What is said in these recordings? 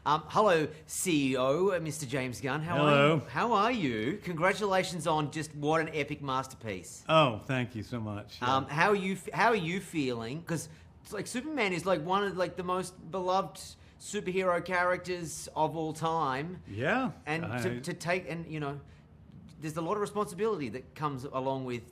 Hello, CEO, Mr. James Gunn. How are you? Congratulations on just what an epic masterpiece. Oh, thank you so much. Yeah. How are you feeling? Because it's like Superman is like one of like the most beloved superhero characters of all time. Yeah. And to take and there's a lot of responsibility that comes along with,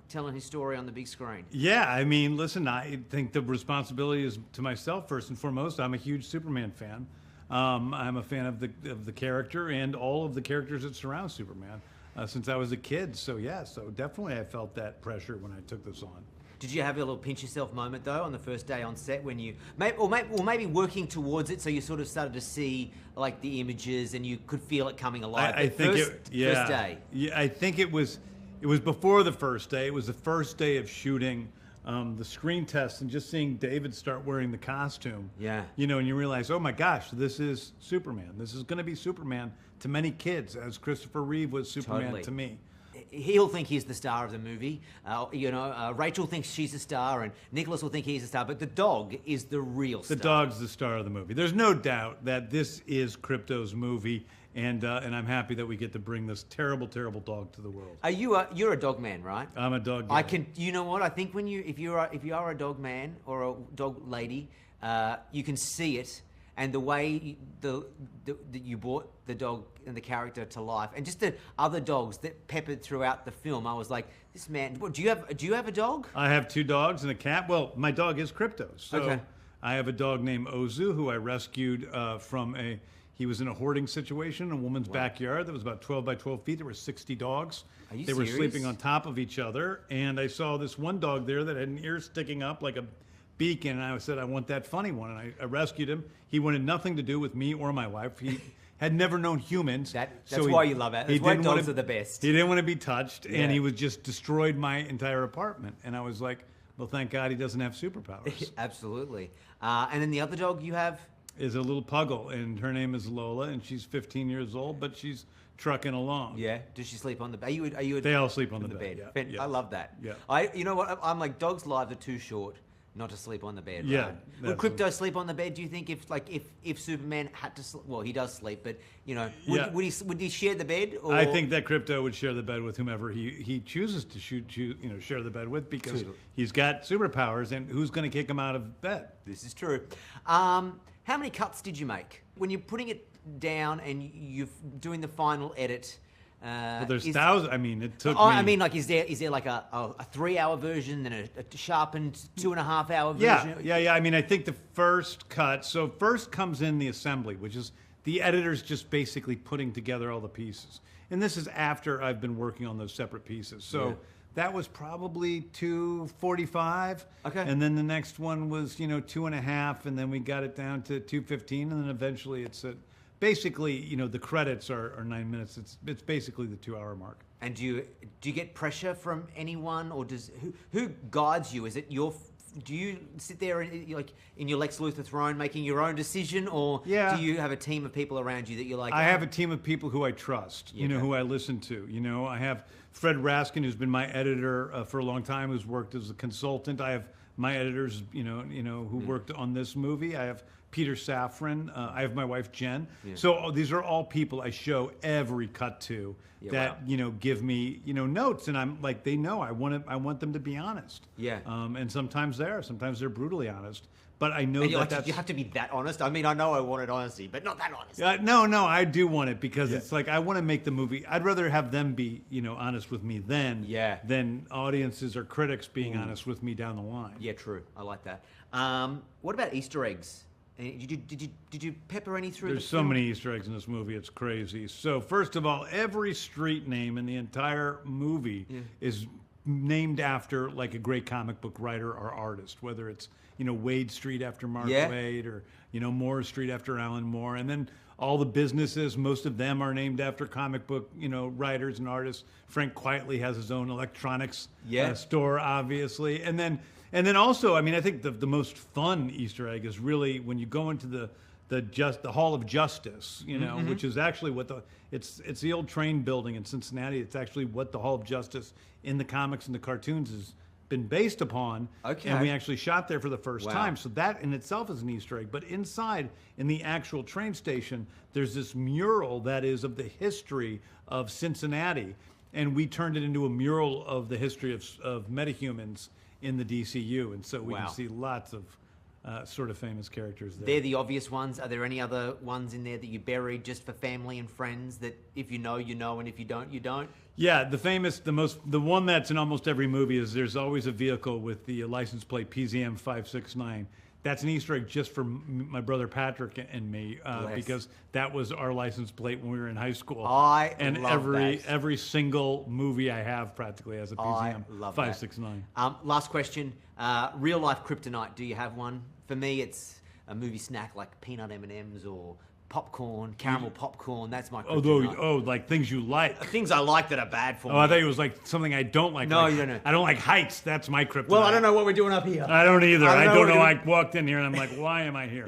telling his story on the big screen. Yeah, I mean, listen, I think the responsibility is to myself first and foremost. I'm a huge Superman fan. I'm a fan of the character and all of the characters that surround Superman since I was a kid. So yeah, so definitely I felt that pressure when I took this on. Did you have a little pinch yourself moment though on the first day on set when you, maybe working towards it, so you sort of started to see like the images and you could feel it coming alive? I think first day. Yeah, I think it was before the first day. It was the first day of shooting the screen test and just seeing David start wearing the costume. Yeah. And you realize, oh my gosh, this is Superman. This is going to be Superman to many kids, as Christopher Reeve was Superman to me. He'll think he's the star of the movie. Rachel thinks she's a star, and Nicholas will think he's a star. But the dog is the real star. The dog's the star of the movie. There's no doubt that this is Krypto's movie, and I'm happy that we get to bring this terrible, terrible dog to the world. You're a dog man, right? I'm a dog guy. You know what? I think if you are a dog man or a dog lady, you can see it. And the way that you brought the dog and the character to life, and just the other dogs that peppered throughout the film, I was like, this man. What, do you have a dog? I have 2 dogs and a cat. Well, my dog is Krypto. So okay. I have a dog named Ozu who I rescued he was in a hoarding situation in a woman's backyard that was about 12 by 12 feet. There were 60 dogs. Are you They serious? were sleeping on top of each other, and I saw this one dog there that had an ear sticking up like a beacon, and I said, I want that funny one, and I rescued him. He wanted nothing to do with me or my wife. He had never known humans. That's why you love it. That's why dogs are the best. He didn't want to be touched, and he was just destroyed my entire apartment. And I was like, well, thank God he doesn't have superpowers. Absolutely. And then the other dog you have? Is a little puggle, and her name is Lola, and she's 15 years old, but she's trucking along. Yeah. Does she sleep on the bed? They all sleep on the bed. Yeah. I love that. Yeah. You know what? I'm like, dogs' lives are too short not to sleep on the bed. Yeah. Right? Would Krypto sleep on the bed? Do you think if Superman had to sleep? Well, he does sleep, but would he share the bed? Or? I think that Krypto would share the bed with whomever he chooses to share the bed with, because he's got superpowers, and who's going to kick him out of bed? This is true. How many cuts did you make when you're putting it down and you're doing the final edit? Well, there's thousands. I mean, it took me. I mean, like, is there like a 3-hour version and a sharpened 2.5-hour version? Yeah. I mean, I think the first cut. So first comes in the assembly, which is the editor's just basically putting together all the pieces. And this is after I've been working on those separate pieces. So that was probably 2:45. Okay. And then the next one was 2.5, and then we got it down to 2:15, and then eventually it's at. Basically, the credits are 9 minutes. It's basically the 2-hour mark. And do you get pressure from anyone, or who guides you? Is it do you sit there like in your Lex Luthor throne making your own decision, or do you have a team of people around you that you're like? I have a team of people who I trust. Who I listen to. I have Fred Raskin, who's been my editor for a long time, who's worked as a consultant. I have my editors, who worked on this movie. I have Peter Safran. I have my wife Jen. Yeah. So these are all people I show every cut to that give me notes, and I'm like, they know I want them to be honest. Yeah. And sometimes they're brutally honest. But I know that you have to be that honest. I mean, I know I wanted honesty, but not that honest. No, I do want it, because it's like I want to make the movie. I'd rather have them be honest with me than audiences or critics being honest with me down the line. Yeah, true. I like that. What about Easter eggs? Did you pepper any through? There's so many Easter eggs in this movie, it's crazy. So first of all, every street name in the entire movie is named after like a great comic book writer or artist, whether it's Wade Street after Mark Wade, or Moore Street after Alan Moore, and then all the businesses, most of them are named after comic book writers and artists. Frank Quietly has his own electronics store, obviously, and then also, I mean, I think the most fun Easter egg is really when you go into the Hall of Justice, which is actually what it's the old train building in Cincinnati. It's actually what the Hall of Justice in the comics and the cartoons is been based upon. Okay. And we actually shot there for the first Wow. time. So that in itself is an Easter egg. But inside, in the actual train station, there's this mural that is of the history of Cincinnati. And we turned it into a mural of the history of metahumans in the DCU. And so we Wow. can see lots of sort of famous characters there. They're the obvious ones. Are there any other ones in there that you buried just for family and friends that if you know, you know, and if you don't, you don't? Yeah, the one that's in almost every movie is there's always a vehicle with the license plate PZM 569. That's an Easter egg just for my brother Patrick and me, because that was our license plate when we were in high school. And love that. every single movie I have practically has a PZM love 569. Last question. Real life kryptonite. Do you have one? For me, it's a movie snack like peanut M&Ms or popcorn, caramel popcorn. That's my kryptonite. Like things you like. Things I like that are bad for me. Oh, I thought it was like something I don't like. No, like, you don't know. I don't like heights. That's my kryptonite. Well, I don't know what we're doing up here. I don't either. I don't know. what I walked in here and I'm like, why am I here?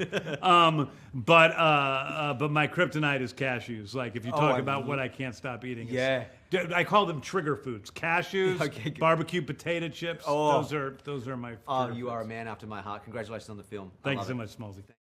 But my kryptonite is cashews. Like if you talk about what I can't stop eating. I call them trigger foods. Cashews, Okay, good. barbecue potato chips. Oh. Those are my. Oh, trigger you foods. are a man after my heart. Congratulations on the film. I Thank you love so it. much, Smallsy.